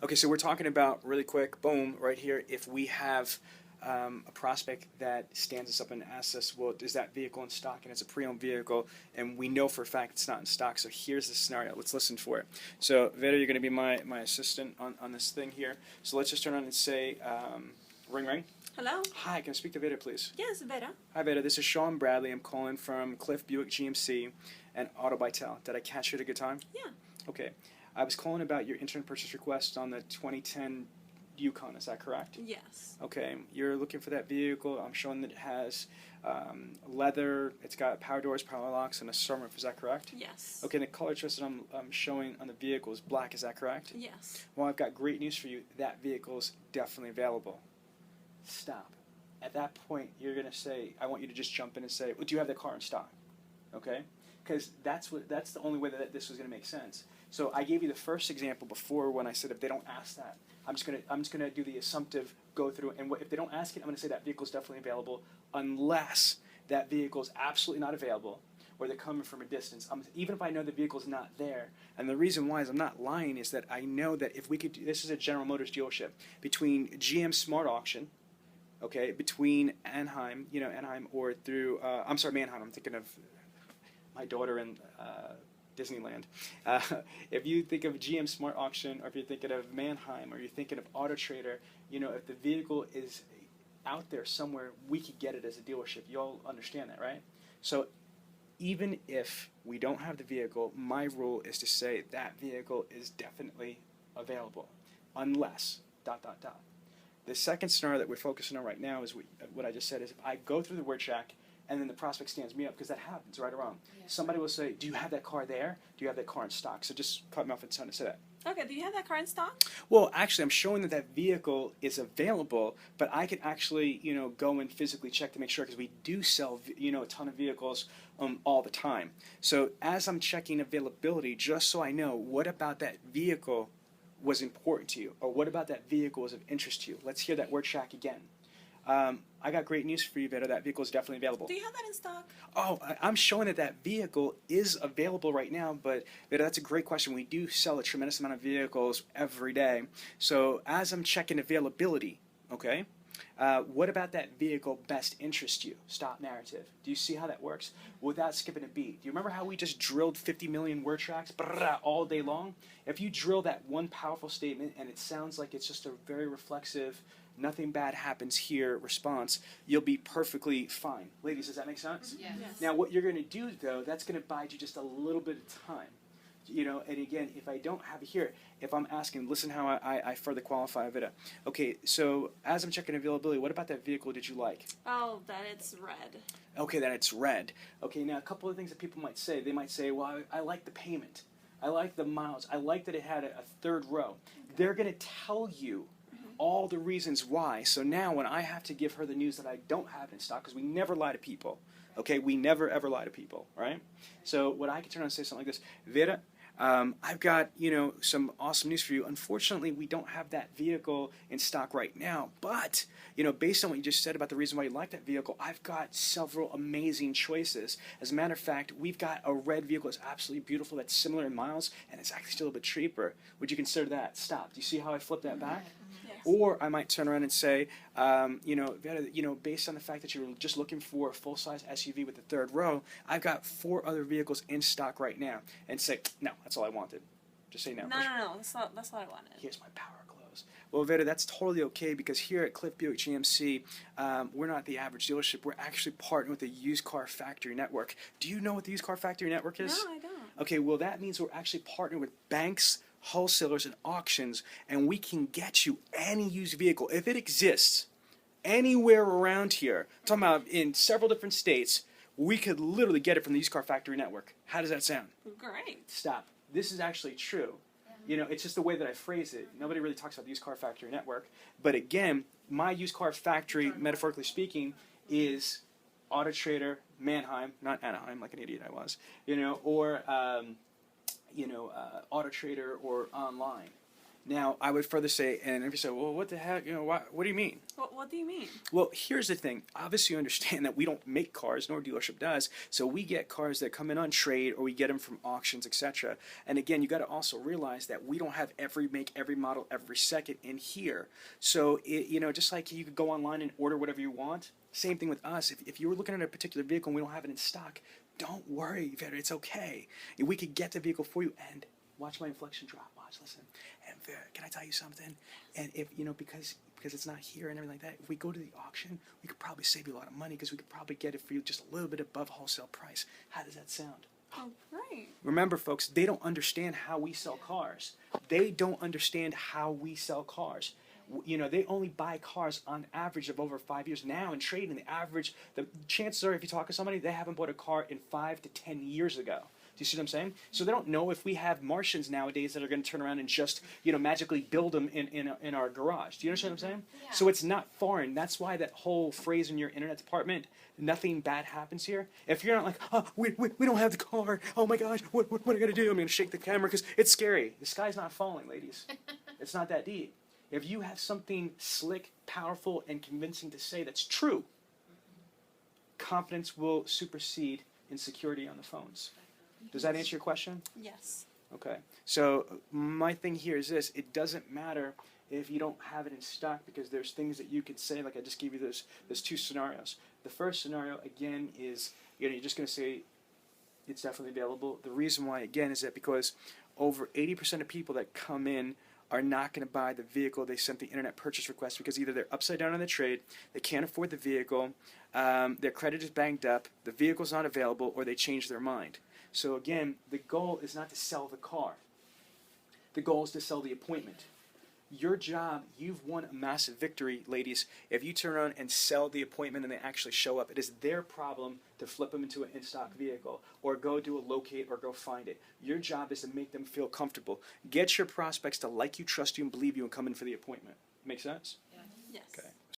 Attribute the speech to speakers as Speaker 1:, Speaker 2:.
Speaker 1: Okay, so we're talking about really quick, boom, right here. If we have a prospect that stands us up and asks us, well, is that vehicle in stock? And it's a pre-owned vehicle, and we know for a fact it's not in stock. So here's the scenario. Let's listen for it. So Vera, you're going to be my assistant on this thing here. So let's just turn on and say, ring, ring.
Speaker 2: Hello?
Speaker 1: Hi, can I speak to Vera, please?
Speaker 2: Yes, Vera.
Speaker 1: Hi, Vera. This is Sean Bradley. I'm calling from Cliff Buick GMC and Auto Bytel. Did I catch you at a good time?
Speaker 2: Yeah.
Speaker 1: Okay. I was calling about your internet purchase request on the 2010 Yukon. Is that correct?
Speaker 2: Yes.
Speaker 1: Okay. You're looking for that vehicle. I'm showing that it has leather. It's got power doors, power locks, and a sunroof. Is that correct?
Speaker 2: Yes.
Speaker 1: Okay. The color choice that I'm showing on the vehicle is black. Is that correct?
Speaker 2: Yes.
Speaker 1: Well, I've got great news for you. That vehicle is definitely available. Stop. At that point, you're going to say, I want you to just jump in and say, well, do you have the car in stock? Okay? Because that's the only way that this was going to make sense. So I gave you the first example before when I said if they don't ask that, I'm just gonna do the assumptive go through, and if they don't ask it, I'm gonna say that vehicle is definitely available, unless that vehicle is absolutely not available, or they're coming from a distance. Even if I know the vehicle's not there, and the reason why is I'm not lying is that I know that if we could do, this is a General Motors dealership between GM Smart Auction, okay, between Anaheim, Anaheim, or through Mannheim. I'm thinking of my daughter in Disneyland. If you think of GM Smart Auction, or if you're thinking of Mannheim, or you're thinking of Auto Trader, if the vehicle is out there somewhere, we could get it as a dealership. You all understand that, right? So even if we don't have the vehicle, my rule is to say that vehicle is definitely available, unless ... The second scenario that we're focusing on right now is what I just said is if I go through the word check and then the prospect stands me up, because that happens, right or wrong. Yeah. Somebody will say, do you have that car there? Do you have that car in stock? So just cut me off at the time to say that.
Speaker 2: Okay, do you have that car in stock?
Speaker 1: Well, actually, I'm showing that vehicle is available, but I could actually, go and physically check to make sure, because we do sell, a ton of vehicles all the time. So as I'm checking availability, just so I know, what about that vehicle was important to you, or what about that vehicle was of interest to you? Let's hear that word check again. I got great news for you, Vera. That vehicle is definitely available.
Speaker 2: Do you have that in stock?
Speaker 1: Oh, I'm showing that vehicle is available right now, but Vera, that's a great question. We do sell a tremendous amount of vehicles every day. So as I'm checking availability, okay, what about that vehicle best interests you? Stop narrative. Do you see how that works? Without skipping a beat. Do you remember how we just drilled 50 million word tracks all day long? If you drill that one powerful statement and it sounds like it's just a very reflexive, nothing bad happens here response, you'll be perfectly fine. Ladies, does that make sense?
Speaker 2: Yes. Yes.
Speaker 1: Now what you're going to do, though, that's going to buy you just a little bit of time. And again, if I don't have it here, if I'm asking, listen how I further qualify it. Okay, so as I'm checking availability, what about that vehicle did you like?
Speaker 2: Oh, that it's red.
Speaker 1: Okay, that it's red. Okay, now a couple of things that people might say. They might say, well, I like the payment. I like the miles. I like that it had a third row. Okay. They're going to tell you all the reasons why. So now when I have to give her the news that I don't have it in stock, because we never lie to people, okay? We never, ever lie to people, right? So what I can turn on and say something like this, Vera, I've got, some awesome news for you. Unfortunately, we don't have that vehicle in stock right now, but, based on what you just said about the reason why you like that vehicle, I've got several amazing choices. As a matter of fact, we've got a red vehicle that's absolutely beautiful, that's similar in miles, and it's actually still a bit cheaper. Would you consider that? Stop. Do you see how I flipped that back?
Speaker 2: Yes.
Speaker 1: Or I might turn around and say, Vera, based on the fact that you're just looking for a full-size SUV with the third row, I've got 4 other vehicles in stock right now. And say, no, that's all I wanted. Just say no.
Speaker 2: No, that's not what I wanted.
Speaker 1: Here's my power close. Well, Vera, that's totally okay, because here at Cliff Buick GMC, we're not the average dealership. We're actually partnering with the Used Car Factory Network. Do you know what the Used Car Factory Network is?
Speaker 2: No, I don't.
Speaker 1: Okay, well, that means we're actually partnering with banks, wholesalers, and auctions, and we can get you any used vehicle. If it exists anywhere around here, I'm talking about in several different states, we could literally get it from the Used Car Factory Network. How does that sound?
Speaker 2: Great.
Speaker 1: Stop. This is actually true. It's just the way that I phrase it. Nobody really talks about the Used Car Factory Network. But again, my Used Car Factory, metaphorically speaking, is Auto Trader, Mannheim, not Anaheim, like an idiot I was, or Auto Trader or online. Now, I would further say, and if you say, well, what the heck, what do you mean?
Speaker 2: What do you mean?
Speaker 1: Well, here's the thing. Obviously, you understand that we don't make cars, nor dealership does. So we get cars that come in on trade, or we get them from auctions, etc. And again, you got to also realize that we don't have every make, every model, every second in here. So just like you could go online and order whatever you want. Same thing with us. If you were looking at a particular vehicle and we don't have it in stock, don't worry, it's okay. We could get the vehicle for you. And watch my inflection drop. Watch, listen. And can I tell you something? And if because it's not here and everything like that, if we go to the auction, we could probably save you a lot of money because we could probably get it for you just a little bit above wholesale price. How does that sound?
Speaker 2: Oh, right.
Speaker 1: Remember, folks, they don't understand how we sell cars. They don't understand how we sell cars. They only buy cars on average of over 5 years now and trade in the chances are, if you talk to somebody, they haven't bought a car in 5 to 10 years ago. Do you see what I'm saying? So they don't know if we have Martians nowadays that are going to turn around and just, magically build them in our garage. Do you understand what I'm saying?
Speaker 2: Yeah.
Speaker 1: So it's not foreign. That's why that whole phrase in your internet department, nothing bad happens here. If you're not like, oh, we don't have the car. Oh my gosh, what am I going to do? I'm going to shake the camera because it's scary. The sky's not falling, ladies. It's not that deep. If you have something slick, powerful, and convincing to say that's true, confidence will supersede insecurity on the phones. Does that answer your question?
Speaker 2: Yes.
Speaker 1: Okay. So my thing here is this. It doesn't matter if you don't have it in stock because there's things that you could say, like I just gave you those two scenarios. The first scenario, again, is you're just going to say it's definitely available. The reason why, again, is that because over 80% of people that come in are not going to buy the vehicle they sent the internet purchase request because either they're upside down on the trade, they can't afford the vehicle, their credit is banged up, the vehicle's not available, or they change their mind. So again, the goal is not to sell the car. The goal is to sell the appointment. Your job, you've won a massive victory, ladies. If you turn around and sell the appointment and they actually show up, it is their problem to flip them into an in-stock vehicle or go do a locate or go find it. Your job is to make them feel comfortable. Get your prospects to like you, trust you, and believe you and come in for the appointment. Make sense?
Speaker 2: Yes.
Speaker 1: Okay.